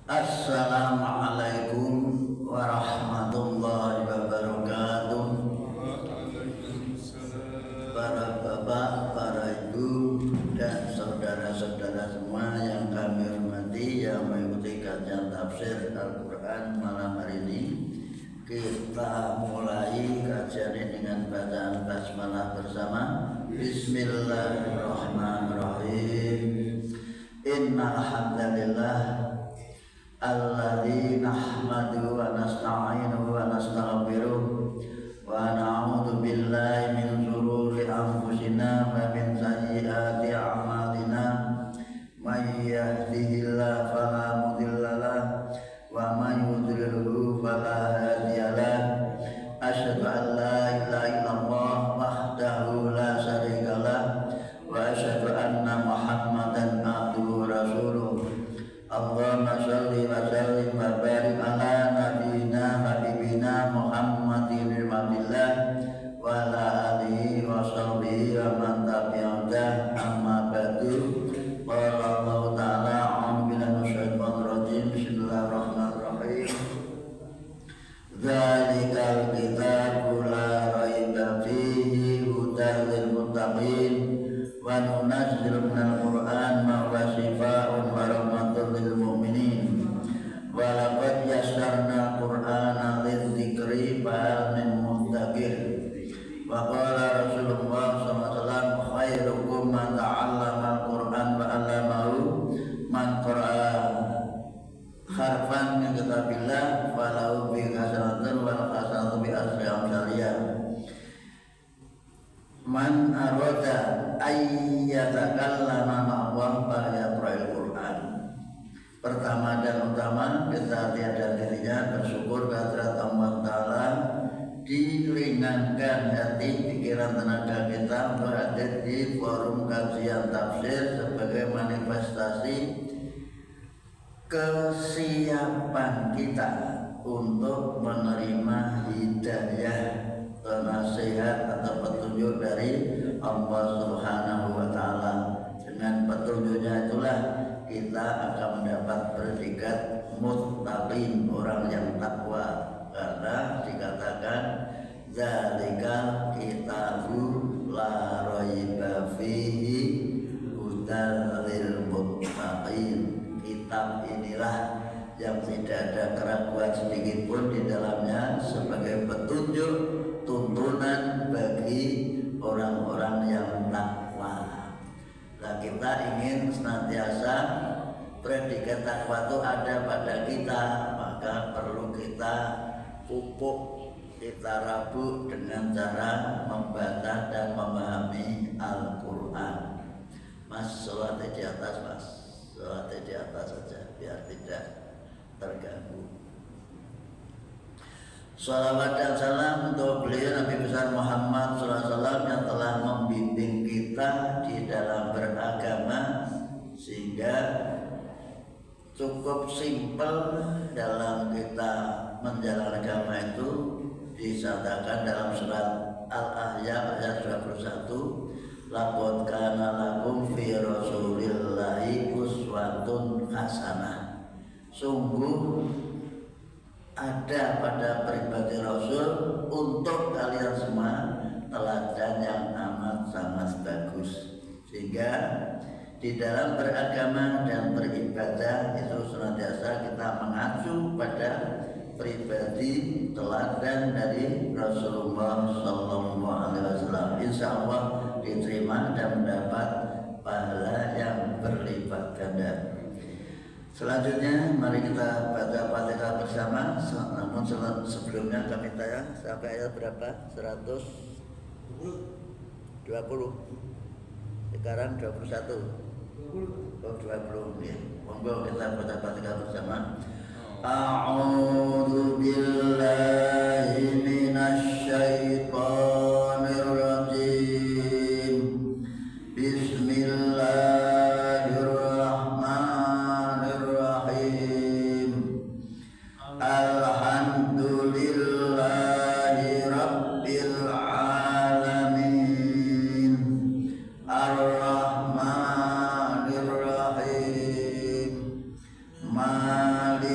Assalamualaikum warahmatullahi wabarakatuh. Para bapak, para ibu, dan saudara-saudara semua yang kami hormati yang mengikuti kajian tafsir Al-Quran malam hari ini, kita mulai kajian ini dengan bacaan basmalah bersama. Bismillahirrahmanirrahim. Innal hamdalillah alladzi nahmaduhu wa nasta'inuhu wa nastaghfiruh wa na'udzu billahi min shururi anfusina wa min sayyiati a'malina. May yahdihillahu fala mudhillalah wa may yudlilhu fala hadiyalah. Asyhadu an la ilaha illallah wahdahu la syarikalah wa asyhadu anna Muhammadan abduhu rasuluh. Allahumma sholli wa sallim wa barik ala nabiyyina habibina Muhammadin ibadillah wa ala alihi wa sahbihi wa man tabi'ahum amma ba'du. Qala Allah ta'ala a'udzu billahi minasyaitonir rajim. Bismillahirrahmanirrahim. Dzalikal kitabu la raiba fihi hudan lil muttaqin wa nunazzilu minal qur'an ma huwa shifaa'un wa rahmatun lil mu'minin wa laqad yassarna qur'ana lidzikri fahal min muddakir. Wa qala Rasulullah sallallahu alaihi wasallam khairukum man ta'allama al-Qur'an wa 'allamahu man qara'a harfan min kitabillah falahu bi hasanatun wal hasanatu bi asri amsaliyah. Man arada ayyatakallama ma'allahi falyaqra'il Qur'an. Pertama dan utama kita tiada dirinya bersyukur kehadirat Allah Ta'ala, diringankan hati, pikiran, tenaga kita untuk hadir di forum kajian tafsir sebagai manifestasi kesiapan kita untuk menerima hidayah, nasihat atau petunjuk dari Allah Subhanahu wa Ta'ala. Dengan petunjuknya itulah kita akan mendapat predikat muttaqin, orang yang takwa, karena dikatakan dzalikal kitabu la raiba fihi hudan lil muttaqin. Kitab inilah yang tidak ada keraguan sedikit pun di dalamnya sebagai petunjuk, tuntunan bagi orang-orang yang takwa. Nah, kita ingin senantiasa predikat takwa itu ada pada kita, maka perlu kita pupuk, kita rabuk dengan cara membaca dan memahami Al-Quran. Mas, sholatnya di atas, Mas. Sholatnya di atas saja biar tidak terganggu. Salawat dan salam untuk beliau Nabi besar Muhammad SAW yang telah membimbing kita di dalam beragama, sehingga cukup simpel dalam kita menjalankan agama itu. Disatakan dalam surat Al-Ahzab ayat 21, laqad kana lakum fi rasulillahi uswatun hasanah. Sungguh ada pada pribadi Rasul untuk kalian semua teladan yang amat sangat bagus. Sehingga di dalam beragama dan beribadah itu senantiasa kita mengacu pada pribadi teladan dari Rasulullah Sallallahu Alaihi Wasallam. Insya Allah diterima dan mendapat pahala yang berlipat ganda. Selanjutnya mari kita baca Fatihah bersama. Namun sebelumnya kami tanya sampai ayat berapa? 120. Sekarang 21. Oh 20 ya. Monggo kita baca Fatihah bersama. A'udzu billahi minasy syaithanir rajim. Bismillahirrahmanirrahim. Alhamdulillahi rabbil alamin. Ar-Rahmanir Rahim. Malik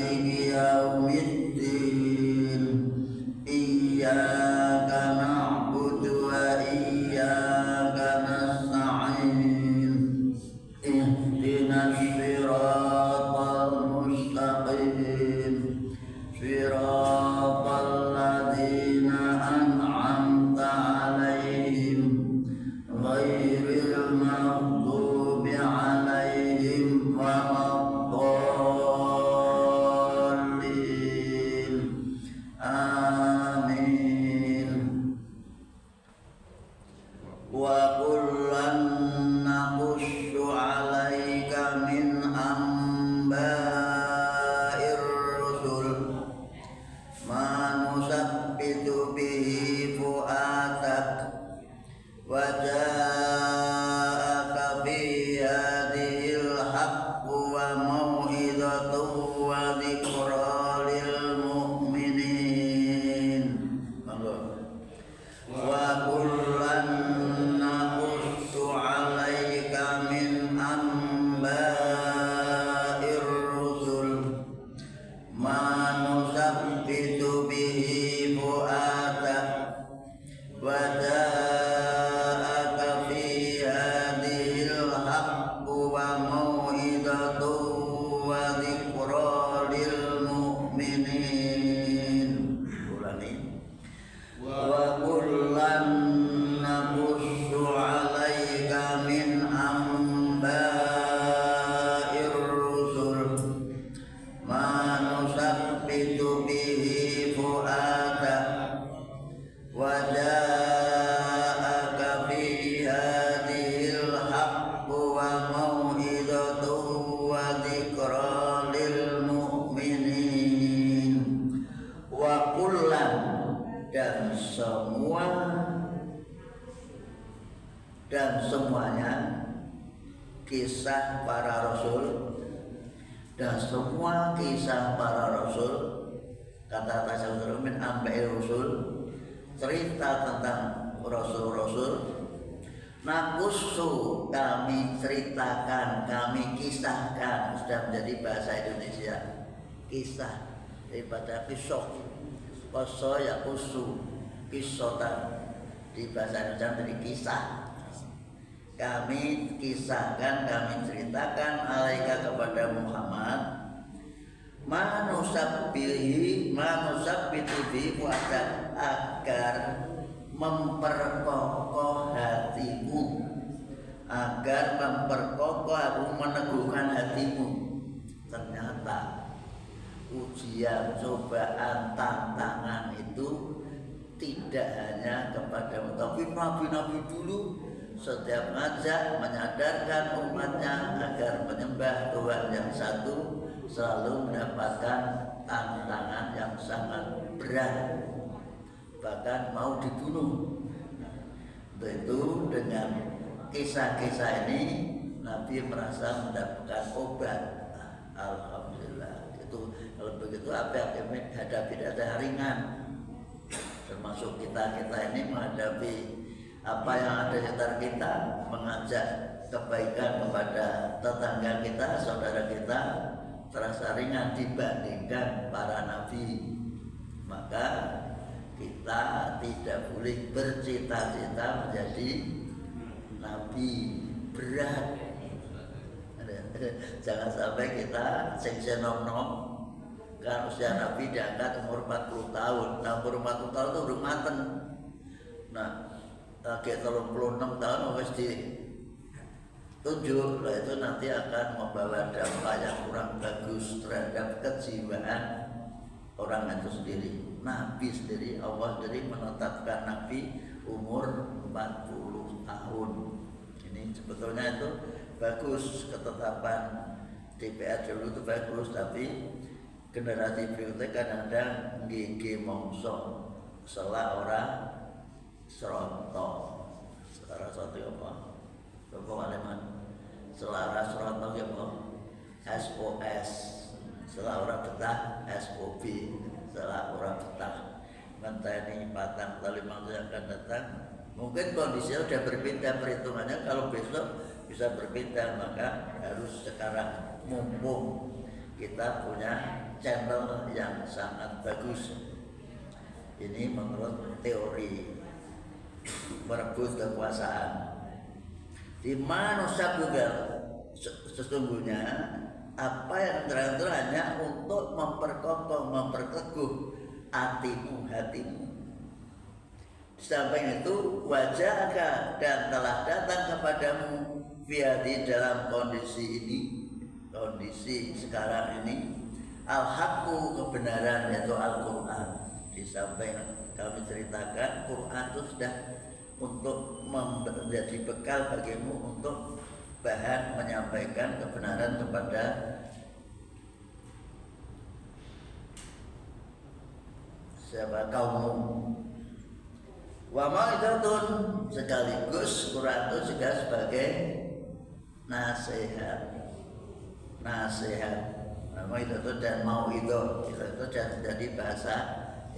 siratal mustaqim siratal ladzina an'amta 'alaihim ghairil maghdubi 'alaihim waladdallin. Amin. Wa kullan naqussu 'alaika min amba'ir rusul ma nusabbitu bihi fu'adak wa ja'aka fi hadhil haqqu wa mau'izatu wa dzikra lil mu'minin. Wa kullan naqussu 'alaika min amba'ir rusul ma nusabbitu bihi fu'adak wa ja'aka fi hadhil haqqu wa mau'izatu wa dzikra lil mu'minin. Ulangi. Wa kullan naqussu 'alaika min amba'ir rusul ma nusabbitu bihi fu'adak wa ja'aka fi hadhil haqqu wa mau'izatu wa dzikra lil mu'minin. Wa kullan, dan semuanya kisah para rasul dan semua kisah para rasul, kata tasawuf min amba'ir rusul, cerita tentang rasul-rasul, nakussu kami ceritakan, kami kisahkan, sudah menjadi bahasa Indonesia. Kisah daripada kisah, koso ya kusu, kisotan di bahasa Indonesia menjadi kisah. Kami kisahkan, kami ceritakan alaika kepada Muhammad manusabbitu bihi fu'adak, agar memperkokoh hatimu, agar memperkokoh aku, meneguhkan hatimu. Ternyata ujian, cobaan, tantangan itu tidak hanya kepada tapi nabi-nabi dulu setiap ngajak menyadarkan umatnya agar menyembah Tuhan yang satu selalu mendapatkan tantangan yang sangat berat, bahkan mau dibunuh. Itu dengan kisah-kisah ini Nabi merasa mendapatkan obat. Alhamdulillah. Itu kalau begitu apa yang kami hadapi ada ringan, termasuk kita ini menghadapi apa yang ada di sekitar kita, mengajak kebaikan kepada tetangga kita, saudara kita, terasa ringan dibandingkan para nabi. Maka kita tidak boleh bercita-cita menjadi nabi, berat. Jangan sampai kita sing nom-nom. Kan usia Nabi diangkat umur 40 tahun. Nah, umur 40 tahun itu udah mateng. Nah, kayak 36 tahun harus ditunjuk. Nah, itu nanti akan membawa dampak yang kurang bagus terhadap kejiwaan orang itu sendiri. Nabi sendiri, Allah sendiri menetapkan Nabi umur 40 tahun. Ini sebetulnya itu bagus, ketetapan DPR dulu itu bagus, tapi generasi berikutnya kadang-kadang gigi mongso salah orang seronto. Salah satu apa? Bapak Waleman selara seronto apa? SOS. Salah orang betah SOB. Salah orang betah. Menteni patang tali mangsa yang akan datang. Mungkin kondisinya sudah berbeda, perhitungannya kalau besok bisa berbeda, maka harus sekarang mumpung kita punya channel yang sangat bagus. Ini menurut teori merebut kekuasaan. Di mana juga sesungguhnya apa yang terang hanya untuk memperkokoh, memperteguh hatimu. Sampai itu wajah dan telah datang kepadamu fiadi dalam kondisi ini, kondisi sekarang ini, al-haqqu kebenaran yaitu Al-Quran. Disampaikan kami ceritakan Quran itu sudah untuk menjadi bekal bagimu untuk bahan menyampaikan kebenaran kepada siapa kaummu. Wa mau'izatun sekaligus Quran itu juga sebagai nasihat. Mau'izatun dan mau'izah itu jadi bahasa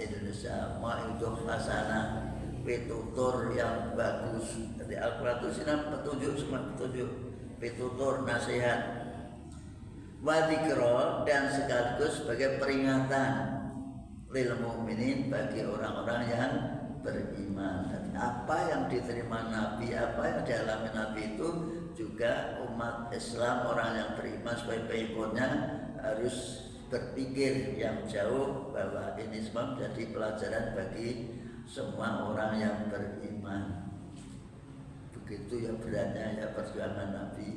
Indonesia. Mau'izah hasanah, pitutur yang bagus. Jadi Al-Quran itu sinar petunjuk, semua petunjuk, pitutur, nasihat. Wa dzikra dan sekaligus sebagai peringatan lil mu'minin bagi orang-orang yang beriman. Dan apa yang diterima Nabi, apa yang dialami Nabi itu juga umat Islam, orang yang beriman sebagai pengikutnya harus berpikir yang jauh bahwa ini semua menjadi pelajaran bagi semua orang yang beriman. Begitu ya beratnya ya perjuangan Nabi.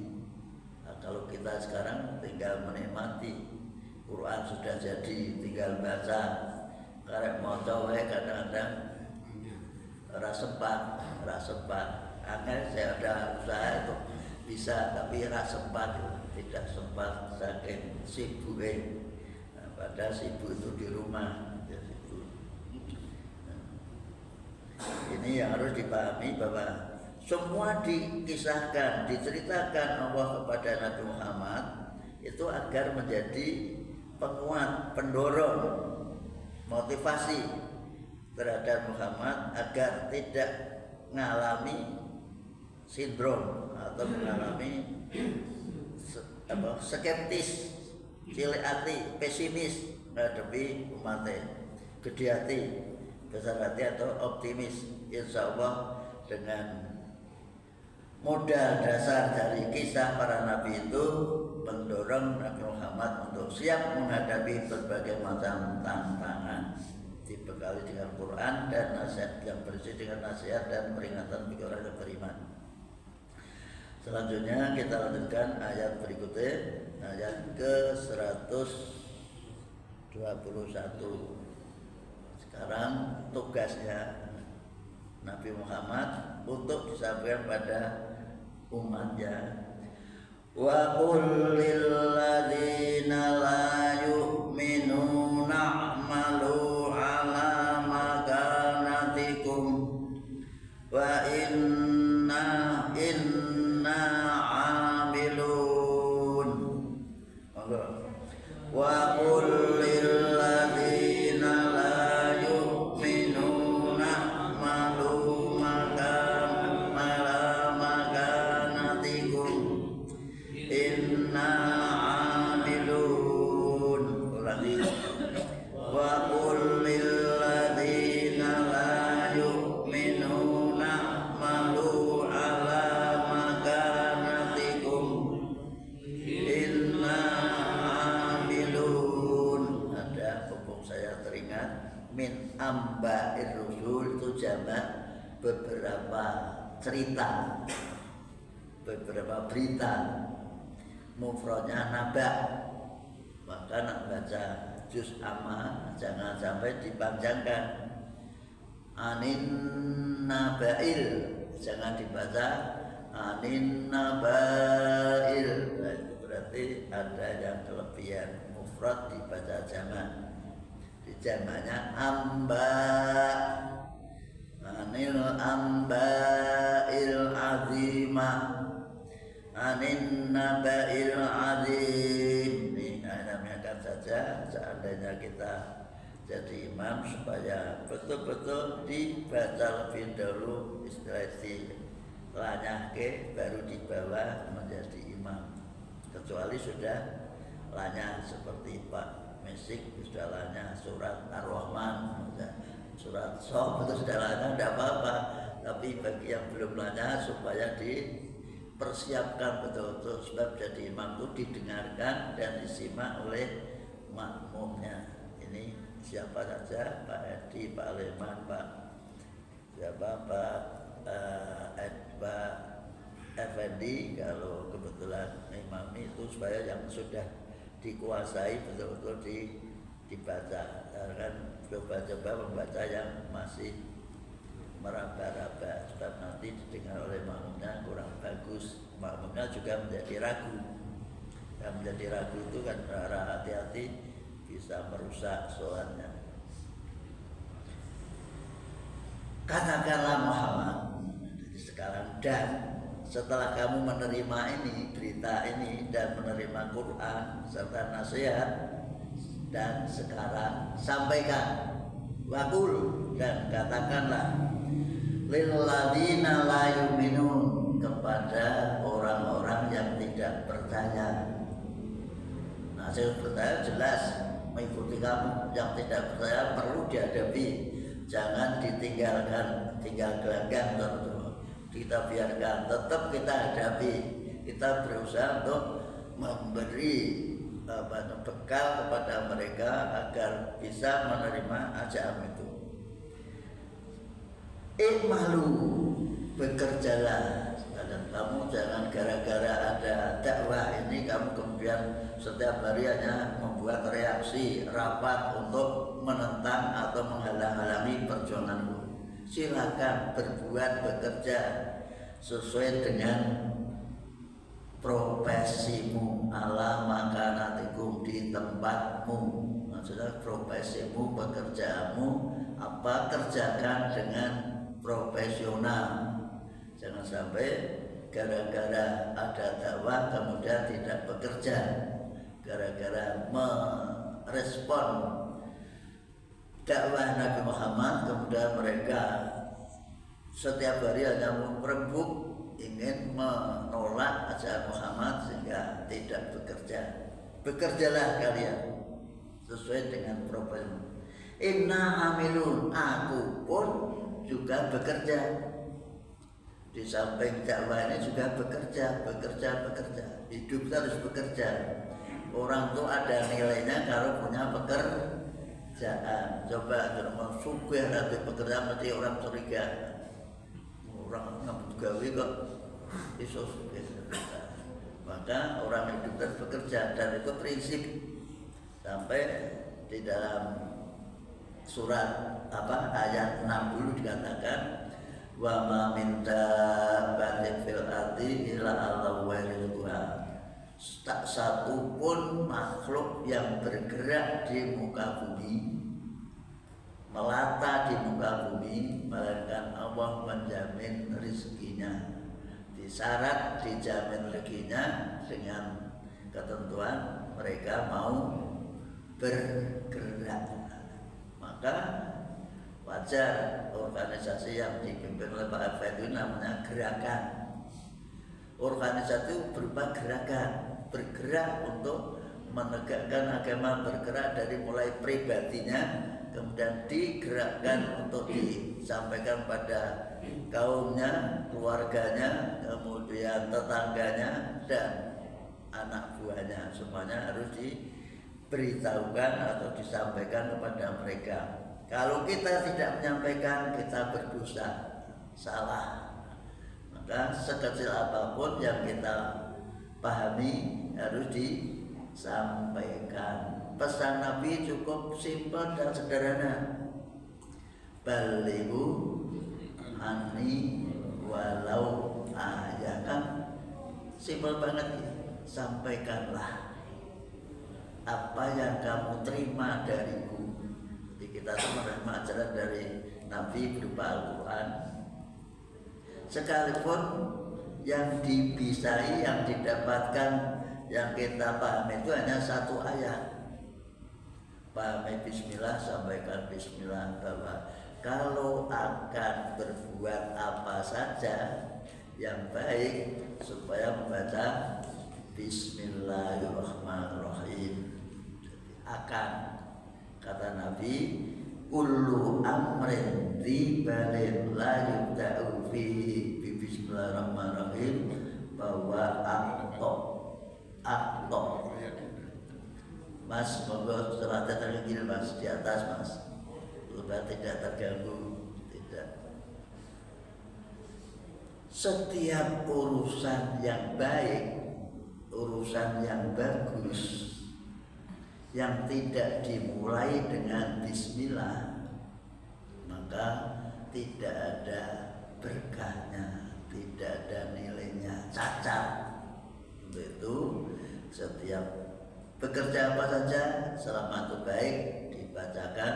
Nah, kalau kita sekarang tinggal menikmati Quran sudah jadi, tinggal baca. Karena mau coba kadang-kadang rasa sempat. Akhirnya saya ada usaha itu bisa, tapi rasa sempat, tidak sempat saking sibuk. Padahal sibuk itu di rumah. Ya, sibuk. Ini yang harus dipahami bahwa semua dikisahkan, diceritakan Allah kepada Nabi Muhammad itu agar menjadi penguat, pendorong, motivasi terhadap Muhammad agar tidak mengalami sindrom atau mengalami skeptis, cilik hati, pesimis menghadapi umatnya, gede hati, besar hati atau optimis. Insya Allah dengan modal dasar dari kisah para nabi itu mendorong Nabi Muhammad untuk siap menghadapi berbagai macam tantangan, dibekali dengan Quran dan nasihat yang bersih dengan nasihat dan peringatan bagi orang yang beriman. Selanjutnya kita lanjutkan ayat berikutnya, ayat ke 121. Sekarang tugasnya Nabi Muhammad untuk disampaikan pada umatnya. Wa qul lil ladzina la yu'minuna a'malu ala makanatikum wa inna amilun. Wa qul lil ladzina la yu'minuna a'malu ala makanatikum inna amilun. Wa qul lil ladzina la yu'minuna a'malu ala makanatikum inna amilun. Ada pupuk saya teringat min amba'ir rusul itu jamak beberapa cerita, beberapa berita. Mufradnya naba. Maka nak baca juz amma jangan sampai dipanjangkan. Anin nabail jangan dibaca anin nabail. Nah, itu berarti ada yang kelebihan. Mufrad dibaca jamak. Di jamaknya amba. Anil ambail azimah, anin nabail azim. Ini namanya saja seandainya kita jadi imam supaya betul-betul dibaca lebih dahulu istilahnya baru dibawa menjadi imam. Kecuali sudah lanyah seperti Pak Mesik sudah lanyah surat Ar-Rahman, surat Sof itu sudah lanyah, tidak apa-apa. Tapi bagi yang belum lanyah supaya persiapkan betul-betul, sebab jadi imam itu didengarkan dan disimak oleh makmumnya. Ini siapa saja, Pak Edi, Pak Leman, Pak siapa, Pak Effendi, kalau kebetulan imami itu supaya yang sudah dikuasai betul-betul dibaca. Kan coba-coba membaca yang masih meraba-raba, sebab nanti didengar oleh makmumnya kurang bagus, makmumnya juga menjadi ragu. Yang menjadi ragu itu kan berarti hati-hati bisa merusak sholatnya. Katakanlah Muhammad, jadi sekarang dan setelah kamu menerima ini, berita ini, dan menerima Quran serta nasihat, dan sekarang sampaikan, wakul, dan katakanlah lilladzina la yu'minun, kepada orang-orang yang tidak percaya. Nah, saya percaya jelas mengikuti kamu, yang tidak percaya perlu dihadapi, jangan ditinggalkan, tinggal gelanggang terus. Kita biarkan, tetap kita hadapi, kita berusaha untuk memberi bekal kepada mereka agar bisa menerima ajaran itu. Ikmalu, bekerjalah, dan kamu jangan gara-gara ada dakwah ini kamu kemudian setiap hari hanya membuat reaksi rapat untuk menentang atau menghalang-halangi perjuanganmu. Silakan berbuat, bekerja sesuai dengan profesimu, ala makanatikum, di tempatmu. Maksudnya profesimu, pekerjaanmu apa, kerjakan dengan profesional. Jangan sampai gara-gara ada dakwah kemudian tidak bekerja, gara-gara merespon dakwah Nabi Muhammad kemudian mereka setiap hari hanya merembuk ingin menolak ajaran Muhammad sehingga tidak bekerja. Bekerjalah kalian sesuai dengan profesimu. Inna amilun, aku pun juga bekerja. Di samping dakwah ini juga bekerja. Hidup harus bekerja. Orang tuh ada nilainya kalau punya pekerjaan. Coba kalau sugih nanti pekerjaan mesti orang curiga. Orang ngabut gawe kok iso sugih. Maka orang hidup harus bekerja, dan itu prinsip. Sampai di dalam surat ayat 60 dikatakan wa ma min dabbatin fil ardi illa Allahu rizquha. Tak satu pun makhluk yang bergerak di muka bumi, melata di muka bumi, melainkan Allah menjamin rezekinya. Disyarat dijamin rezekinya dengan ketentuan mereka mau bergerak. Maka wajar organisasi yang dipimpin oleh Pak Effendi namanya gerakan. Organisasi itu berupa gerakan, bergerak untuk menegakkan agama, bergerak dari mulai pribadinya, kemudian digerakkan untuk disampaikan pada kaumnya, keluarganya, kemudian tetangganya, dan anak buahnya. Semuanya harus diberitahukan atau disampaikan kepada mereka. Kalau kita tidak menyampaikan, kita berdosa, salah. Maka sekecil apapun yang kita pahami harus disampaikan. Pesan Nabi cukup simpel dan sederhana. Balighu anni walau ayat, kan simpel banget ya. Sampaikanlah apa yang kamu terima dariku. Kita menerima ajaran dari Nabi berupa Al-Quran, sekalipun yang dibisai, yang didapatkan, yang kita pahami itu hanya satu ayat. Pahami bismillah, sampaikan bismillah, bahwa kalau akan berbuat apa saja yang baik supaya membaca bismillahirrahmanirrahim. Akan, kata Nabi, kullu amrin dibalin la yubda'u fihi bi bismillahirrahmanirrahim bahwa akto. Mas, monggo setelah tergil Mas di atas Mas, supaya tidak terganggu. Tidak. Setiap urusan yang baik, urusan yang bagus, yang tidak dimulai dengan bismillah, maka tidak ada berkahnya, tidak ada nilainya, cacat. Untuk itu setiap bekerja apa saja selama itu baik dibacakan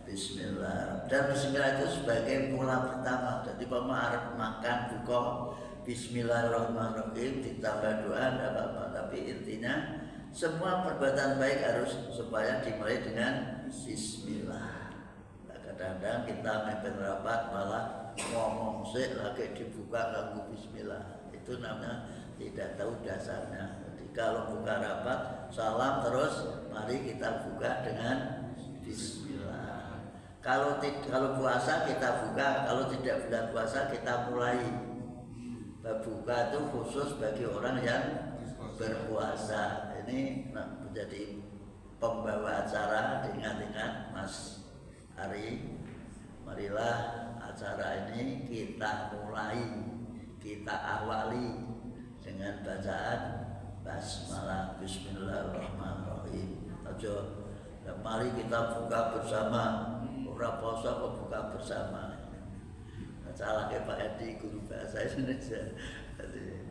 bismillah. Dan bismillah itu sebagai mula pertama. Jadi pemahaman makan buka bismillahirrahmanirrahim ditambah doa tidak apa-apa. Tapi intinya semua perbuatan baik harus supaya dimulai dengan bismillah. Nah, kadang-kadang kita memimpin rapat malah ngomong sih lagi dibuka nganggu bismillah. Itu namanya tidak tahu dasarnya. Jadi kalau buka rapat salam terus, mari kita buka dengan bismillah. Kalau puasa kita buka, kalau tidak bulan puasa kita mulai. Buka itu khusus bagi orang yang berpuasa. Ini menjadi pembawa acara, diingat-ingat Mas Ari. Marilah acara ini kita mulai, kita awali dengan bacaan basmalah bismillahirrahmanirrahim. Mari kita buka bersama. Orang puasa kok buka bersama. Salah ke Pak Edi, guru bahasa Indonesia.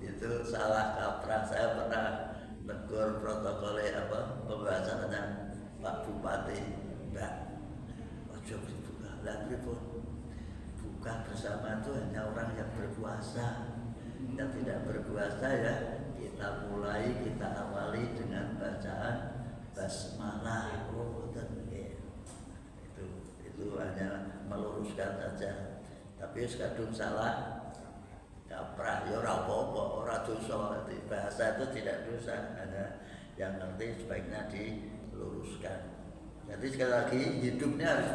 Itu salah kaprah. Saya pernah negur protokolnya pembahasannya Pak Bupati. Mbak, ojo buka. Lah pripun? Buka bersama itu hanya orang yang berpuasa. Yang tidak berpuasa ya kita mulai, kita awali dengan bacaan basmalah. Itu hanya meluruskan saja. Tapi sekadung salah kaprah ya ora apa-apa, ora dosa. Bahasa itu tidak dosa, hanya yang ngerti sebaiknya diluruskan. Jadi sekali lagi hidupnya harus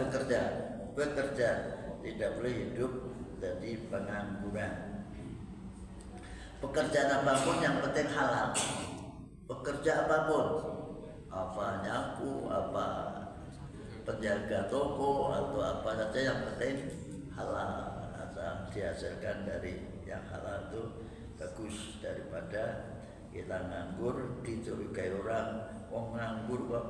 bekerja, tidak boleh hidup jadi pengangguran. Pekerjaan apapun yang penting halal. Pekerja apapun, apa nyapu, apa penjaga toko atau apa saja yang penting halal, asal dihasilkan dari yang halal itu bagus daripada kita nganggur dicurigai orang. Nganggur kok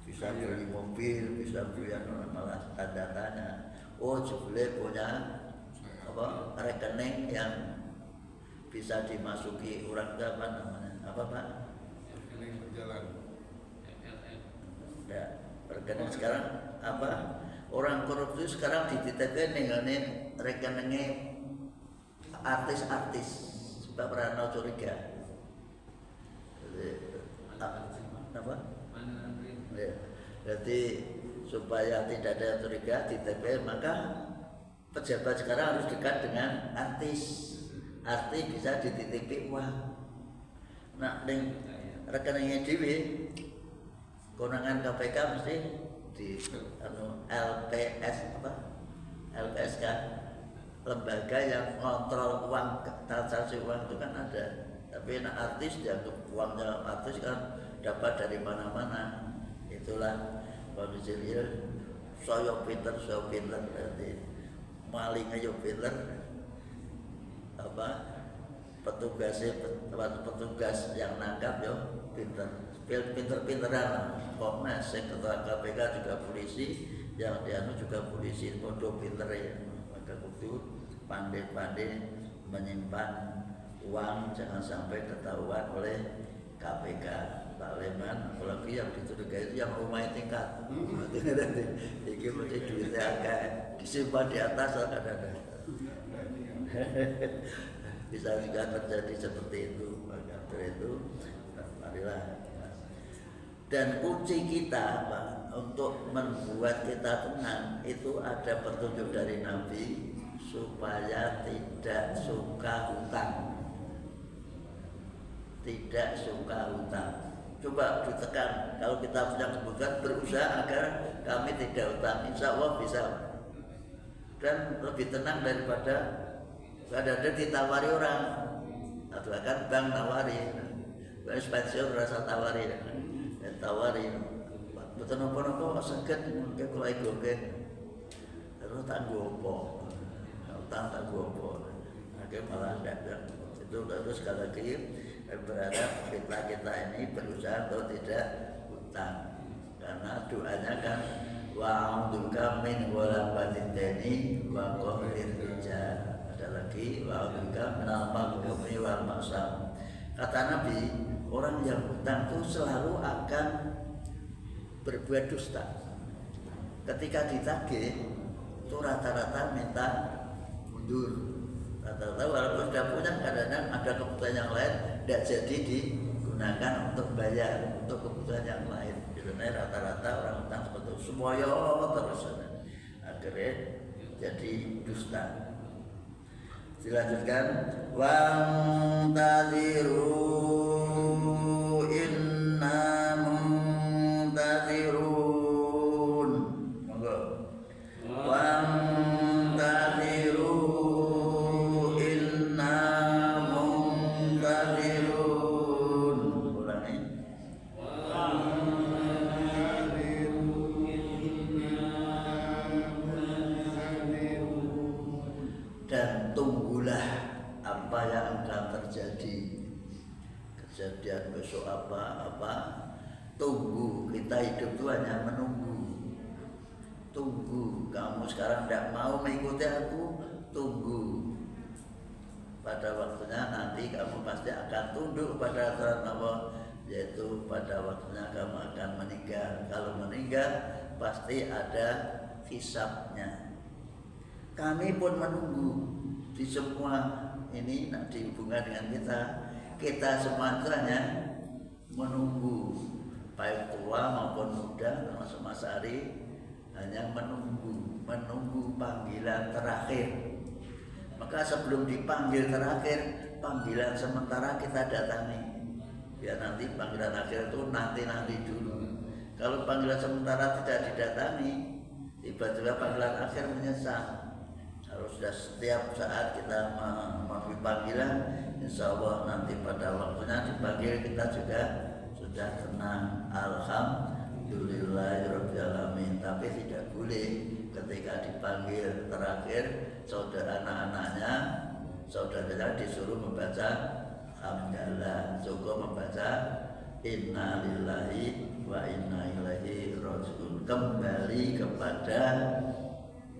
bisa beli mobil, bisa beli orang malah tanda tanya. Oh jebule punya rekening yang bisa dimasuki orang itu apa namanya? Apa Pak? Rekening berjalan. Ya. Rekening sekarang apa? Orang korupsi sekarang dititipkan dengan rekeningnya artis-artis sebab rano curiga. Apa? Ya. Jadi supaya tidak ada curiga dititipkan, maka pejabat sekarang harus dekat dengan artis. Artis bisa dititipi uang. Nah, rekeningnya dewi konangan KPK mesti di LPS LPSK, lembaga yang kontrol uang, transaksi uang itu kan ada. Tapi artis dianggap uangnya artis kan dapat dari mana-mana. Itulah kondisi real. Saya pinter berarti malingnya yo pinter, petugas yang nangkap yo pinter-pinteran. Komnas, ketua KPK juga polisi, yang dianu juga polisi, bodoh pinter ya. Maka itu pandai-pandai menyimpan uang jangan sampai ketahuan oleh KPK. Pak Leman, apalagi yang dicurigai itu yang rumahnya tingkat. Ini mesti duitnya agak disimpan di atas kadang-kadang. Bisa juga terjadi seperti itu. Maka dari itu, marilah. Dan kunci kita Pak, untuk membuat kita tenang itu ada petunjuk dari Nabi supaya tidak suka hutang. Tidak suka hutang. Coba ditekan, kalau kita punya kebutuhan berusaha agar kami tidak hutang, insya Allah bisa. Dan lebih tenang daripada kadang-kadang ditawari orang. atau kan bank nawari, wis pensiun rasa tawari, tawari. Betul nopo sakit, mungkin kalau ikut terus tak gopo, tak gopo, akhirnya malah tidak. Itu terus sekali lagi berharap kita ini berusaha atau tidak hutang, karena doanya kan wa'udzuka min walabatin deni wa qahrir rijal. Ada lagi wa'udzuka minal maghfumi wal ma'sam. Kata Nabi, orang yang hutang itu selalu akan berbuat dusta. Ketika ditagih itu rata-rata minta mundur. Rata-rata walaupun sudah punya, kadang-kadang ada kebutuhan yang lain tidak jadi digunakan untuk bayar untuk kebutuhan yang lain. Biasanya rata-rata orang hutang seperti itu, semuanya terus akhirnya jadi dusta. Dilanjutkan, wa'tadiru inna muntazirun. Monggo. Wa'tadiru inna muntazirun. Ulangi. Dan tunggulah apa yang akan terjadi. Kejadian besok apa tunggu. Kita hidup itu hanya menunggu. Tunggu. Kamu sekarang tidak mau mengikuti aku, tunggu. Pada waktunya nanti kamu pasti akan tunduk pada aturan Allah, yaitu pada waktunya kamu akan meninggal. Kalau meninggal pasti ada hisabnya. Kami pun menunggu di semua ini nanti hubungan dengan kita semua itu hanya menunggu, baik tua maupun muda termasuk Mas Ari, hanya menunggu panggilan terakhir. Maka sebelum dipanggil terakhir, panggilan sementara kita datangi. Biar nanti panggilan akhir itu nanti dulu. Kalau panggilan sementara tidak didatangi, tiba-tiba panggilan akhir menyesal. Harus sudah setiap saat kita memenuhi panggilan, insya Allah nanti pada waktunya dipanggil kita juga sudah tenang. Alhamdulillahirabbil alamin. Tapi tidak boleh ketika dipanggil terakhir anak-anaknya, saudaranya disuruh membaca hamdalah, cukup membaca inna lillahi wa inna ilaihi raji'un, kembali kepada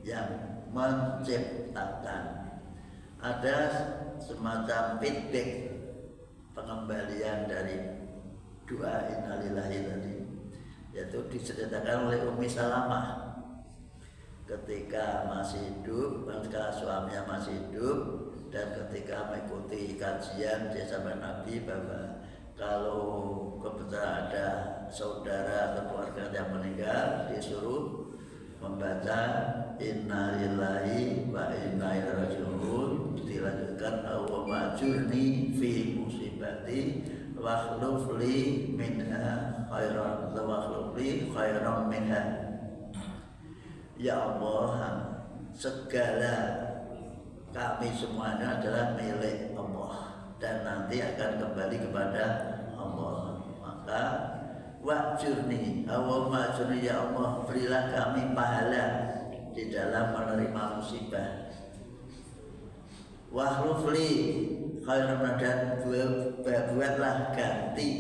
yang menciptakan. Ada semacam feedback pengembalian dari doa innalillahi tadi, yaitu diceritakan oleh Ummi Salamah ketika masih hidup, ketika suaminya masih hidup, dan ketika mengikuti kajian dia sama Nabi bahwa kalau kebetulan ada saudara atau keluarga yang meninggal, disuruh membaca innalillahi wa inna ilaihi raji'un. Dilanjutkan Allahumma ajurni fi musibati wa akhlif li minha khairan minha. Ya Allah, segala kami semuanya adalah milik Allah dan nanti akan kembali kepada Allah. Maka wa'jurni, Allahumma ajurni, ya Allah berilah kami pahala di dalam menerima musibah. Wahlufli khairan, dan buatlah ganti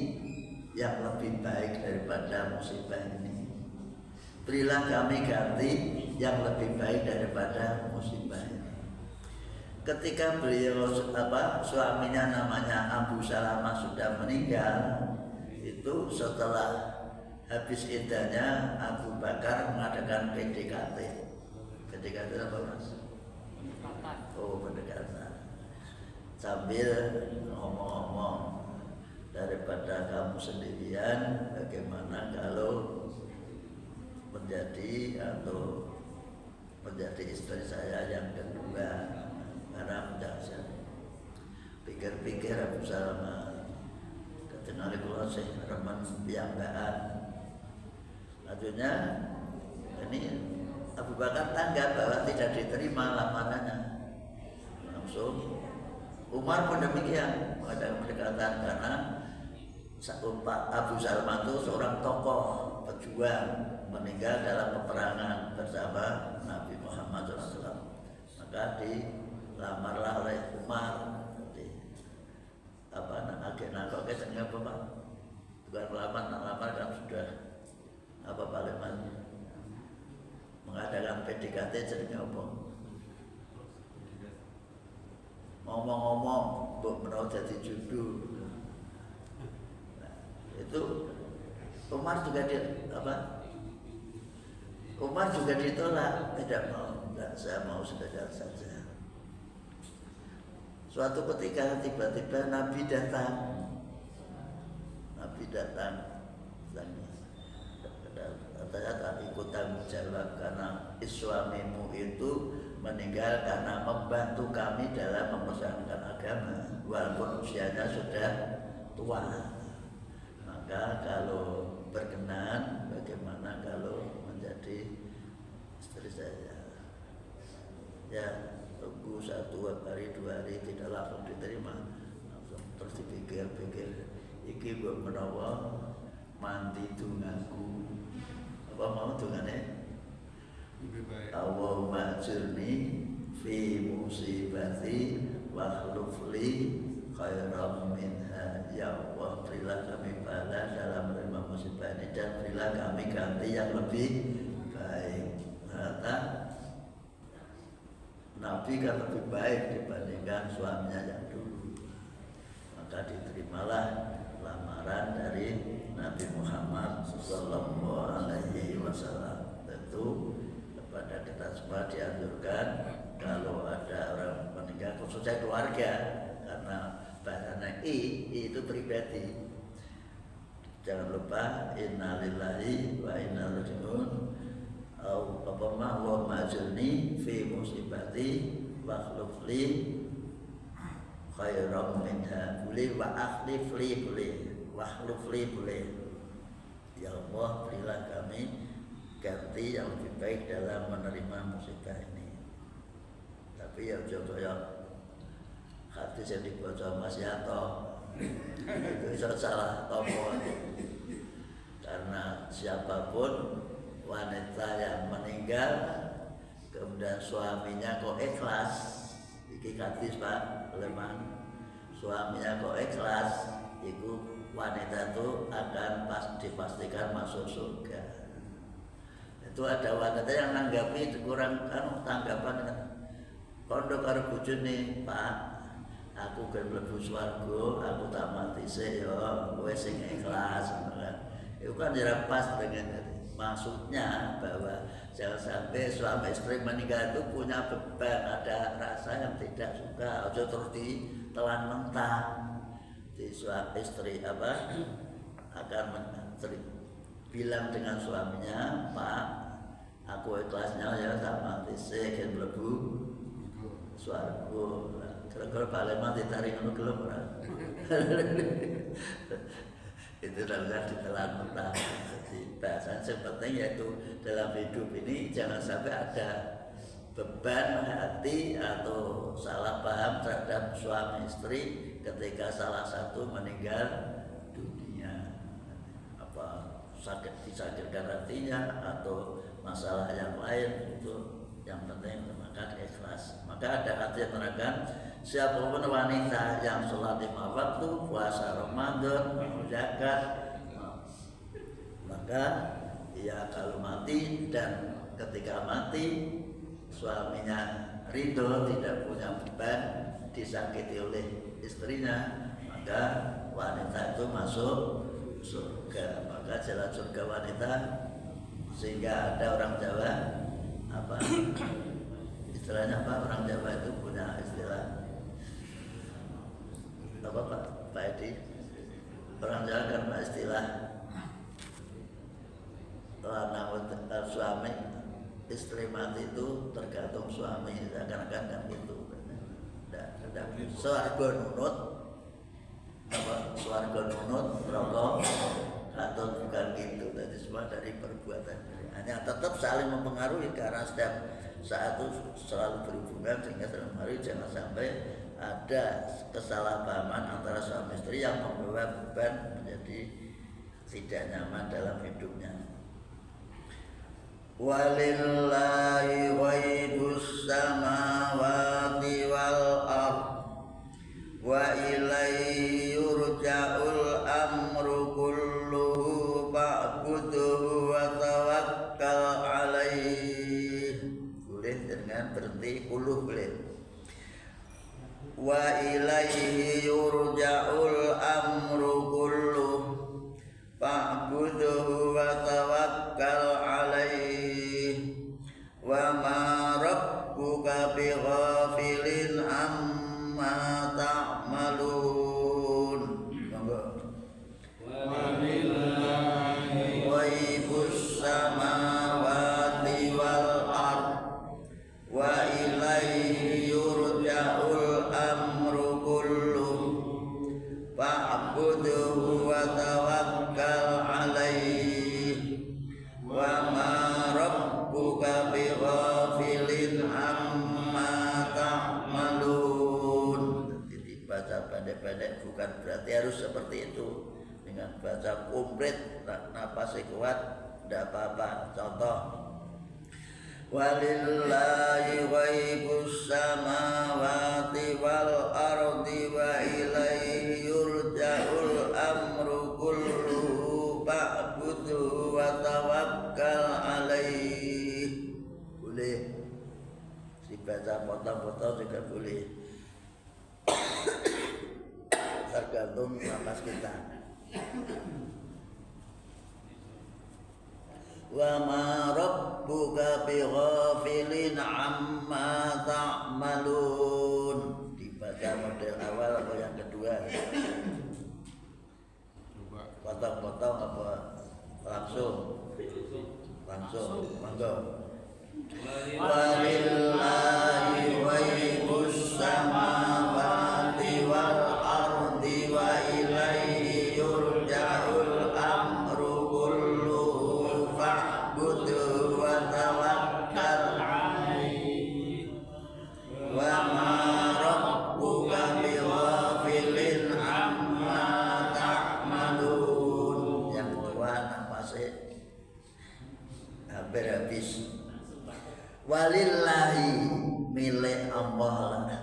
yang lebih baik daripada musibah ini. Berilah kami ganti yang lebih baik daripada musibah ini. Ketika beliau suaminya namanya Abu Salamah sudah meninggal, itu setelah habis iddahnya Abu Bakar mengadakan PDKT. PDKT apa Mas? Oh, pendekatan. Sambil ngomong-ngomong, daripada kamu sendirian, bagaimana kalau menjadi istri saya yang kedua? Karena menjadi pikir-pikir Abu Salamah ketenari kula sih remen piyambakan. Akhirnya ini Abu Bakar tanggap bahwa tidak diterima lamarannya, langsung Umar pun demikian ada kedekatan karena Abu Salman itu seorang tokoh pejuang meninggal dalam peperangan bersama Nabi Muhammad SAW. Maka dilamarlah oleh Umar kok kesengnya apa Pak? Bukan lamar kan sudah Pak Leman mengadakan PDKT jadinya apa? Ngomong-ngomong mau jadi judul. Nah, itu Umar juga Umar juga ditolak, tidak mau, enggak, saya mau sekedar saja. Suatu ketika tiba-tiba Nabi datang dan katanya tak ikut tanggung jawab karena suamimu itu meninggal karena membantu kami dalam mempertahankan agama walaupun usianya sudah tua. Maka kalau berkenan, bagaimana kalau menjadi istri saya? Ya, tunggu 1 hari 2 hari tidak langsung diterima, langsung terus dipikir-pikir. Iki buat menawa mandi dunganku. Apa mau dungane? Allahumma ajurni fi musibati wa akhlufli khairam minha. Ya Allah, berilah kami pahala dalam menerima musibah ini dan berilah kami ganti yang lebih baik. Ternyata Nabi kan lebih baik dibandingkan suaminya yang dulu. Maka diterimalah lamaran dari Nabi Muhammad Sallallahu Alaihi Wasallam. Tentu kepada kita semua dianjurkan kalau ada orang meninggal khususnya keluarga, karena bahasanya itu pribadi. Jangan lupa innalillahi wa inna ilaihi raji'un. Allahumma ajurni fi musibati wa akhlifli khairam minha. Boleh wa akhlifli, boleh wa akhlifli, boleh. Ya Allah, berilah kami ganti yang lebih baik dalam menerima musibah ini. Tapi ya coba ya hadis yang dibaca Mas Yanto itu bisa salah tokoh. Karena siapapun wanita yang meninggal kemudian suaminya kok ikhlas, iki hadis Pak Leman, suaminya kok ikhlas, itu wanita itu akan dipastikan masuk surga. Itu ada wanita yang nanggapi kurang tanggapan kondo karo bojone, Pak, aku kan mlebu swarga, aku tak mati sik ya, kowe sing ikhlas. Itu kan jarang pas dengan maksudnya bahwa jangan sampai suami istri meninggal itu punya beban, ada rasa yang tidak suka, aja terus ditelan mentah. Di suami istri akan bilang dengan suaminya, Pak, aku ikhlasnya ya tak mati sik kan mlebu swarga. Kira-kira Pak Leman ditarik ngono gelem ora? Itu adalah ditelan mentah. Jadi bahasan yang penting yaitu dalam hidup ini jangan sampai ada beban hati atau salah paham terhadap suami istri ketika salah satu meninggal dunia, disakitkan hatinya atau masalah yang lain. Itu yang penting maka ikhlas. Maka ada hadis yang menerangkan siapapun wanita yang sholat 5 waktu, puasa Ramadan, zakat, maka ia kalau mati dan ketika mati suaminya ridho, tidak punya beban, disakiti oleh istrinya, maka wanita itu masuk surga. Maka jalan surga wanita, sehingga ada orang Jawa istilahnya orang Jawa itu punya istilah Pak Edi, orang Jawa kan istilah suami istri mati itu tergantung suami, seakan-akan kan gitu. Swarga nunut, swarga nunut, rokok atau bukan gitu. Jadi semua dari perbuatan. Hanya tetap saling mempengaruhi karena setiap saat itu selalu berhubungan, sehingga dalam hari jangan sampai ada kesalahpahaman antara suami istri yang membawa beban menjadi tidak nyaman dalam hidupnya. Walillahi ghaibus samawati wal ardh wa ilaihi yurja'ul amru kulluhu fa'budhu wa tawakkal alaihi. Boleh dengan berhenti kulluh boleh. Wa ilaihi yurja'ul amru kulluh fa'budhu wa tawakkal alaihi wa ma rabbuka bighafilin amma ta'malun. Wa lillahi ghaibus samawati wal ardh wa ilaihi yurja'ul amru kulluh fa'budhu wa tawakkal alaihi wa ma rabbuka bighafilin amma ta'malun. Jadi baca pendek-pendek bukan berarti harus seperti itu. Dengan baca komplit napasnya kuat tidak apa-apa. Contoh, walillahi ghaibus samawati wal ardi wa ilaihi yurja'ul amru kulluhu fa'budhu wa tawakkal alaihi. Boleh dibaca potong-potong juga boleh, tergantung napas kita. Wa ma rabbuka bighafilin amma ta'malun. Dibaca model awal atau yang kedua? Potong-potong apa langsung? Langsung. Monggo. Walillahi ghaibus samawati wal ardi wa ilaihi yurja'ul amru kulluhu fa'budhu wa tawakkal alaihi wa ma rabbuka bighafilin amma ta'malun. Yang kedua napasnya hampir habis. Walillahi milik Allah lah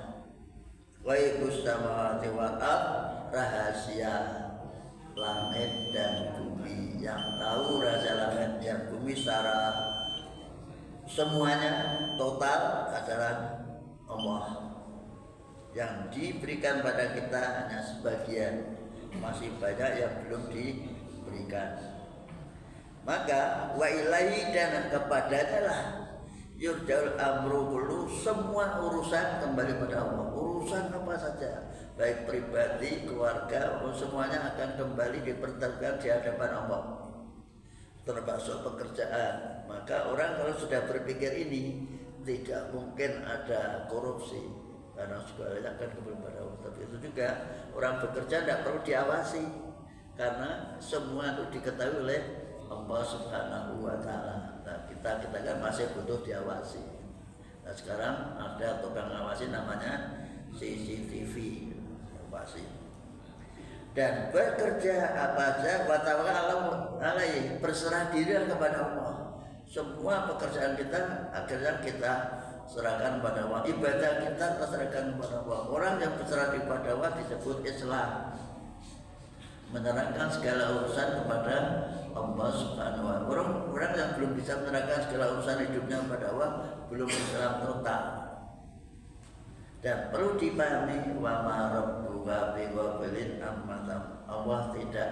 ghaibus samawati wal ardh, rahasia langit dan bumi. Yang tahu rahasia langit dan bumi secara semuanya total adalah Allah. Yang diberikan pada kita hanya sebagian, masih banyak yang belum diberikan. Maka wa ilaihi, dan kepadanya lah yurja'ul amru kullu, semua urusan kembali pada Allah. Urusan apa saja, baik pribadi, keluarga, semuanya akan kembali dipertaruhkan di hadapan Allah, termasuk pekerjaan. Maka orang kalau sudah berpikir ini, tidak mungkin ada korupsi, karena segalanya akan kembali pada Allah. Tapi itu juga orang bekerja tidak perlu diawasi, karena semua itu diketahui oleh Allah Subhanahu wa ta'ala. Nah, kita kan masih butuh diawasi. Nah, sekarang ada tukang ngawasi namanya CCTV, awasi. Dan bekerja apa saja, wa tawakkal alaihi, berserah diri kepada Allah. Semua pekerjaan kita akhirnya kita serahkan kepada Allah. Ibadah kita serahkan kepada Allah. Orang yang berserah kepada Allah disebut Islam, menyerahkan segala urusan kepada Allah Subhanahu wa ta'ala. Orang yang belum bisa menyerahkan segala urusan hidupnya kepada Allah belum Islam total. Dan perlu dipahami, wa ma rabbuka bighafilin amma ta'malun. Allah tidak,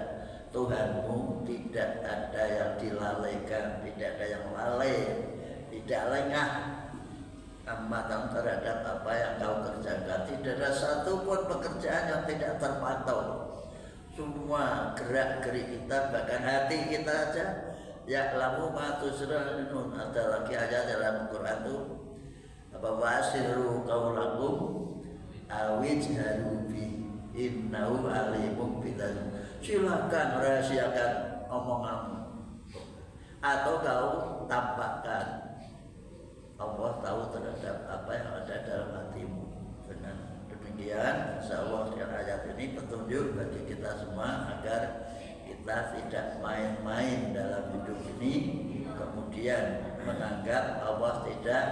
Tuhanmu tidak ada yang dilalaikan, tidak ada yang lalai, tidak lengah amma ta'malun terhadap apa yang kau kerjakan. Tidak ada satupun pekerjaan yang tidak terpantau. Semua gerak-gerik kita, bahkan hati kita aja, ya'lamu ma tusra'un. Ada lagi ayat dalam Quran itu, apa, wasiru qaulakum awijharu bi innahu alimun bidzalik. Silakan rahasiakan omonganmu atau kau tampakkan, Allah tahu terhadap apa yang ada dalam hatimu. Dengan demikian demikian, insyaallah dengan ayat ini petunjuk bagi kita semua agar kita tidak main-main dalam hidup ini, kemudian menganggap Allah tidak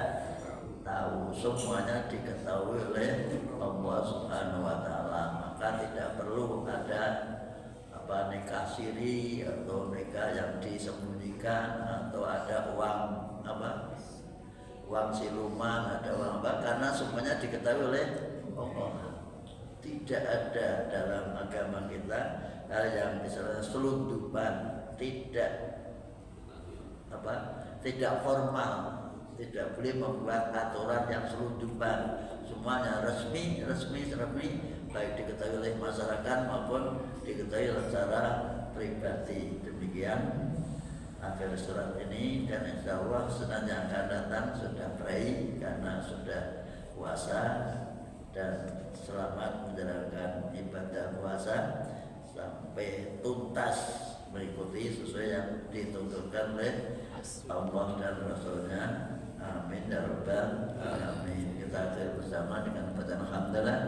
tahu. Semuanya diketahui oleh Allah Subhanahu wa taala. Maka tidak perlu ada nikah siri atau nikah yang disembunyikan, atau ada uang siluman, ada uang karena semuanya diketahui oleh Allah. Tidak ada dalam agama kita hal yang misalnya selundupan, tidak formal, tidak boleh membuat aturan yang selundupan. Semuanya resmi, baik diketahui oleh masyarakat maupun diketahui secara pribadi. Demikian akhir surat ini, dan insyaallah Senin yang akan datang sudah pray karena sudah puasa, dan selamat menjalankan ibadah puasa sampai tuntas mengikuti sesuai yang ditentukan oleh Allah dan Rasulnya. Amin ya rabbal alamin. Kita akhir bersama dengan bacaan alhamdulillah.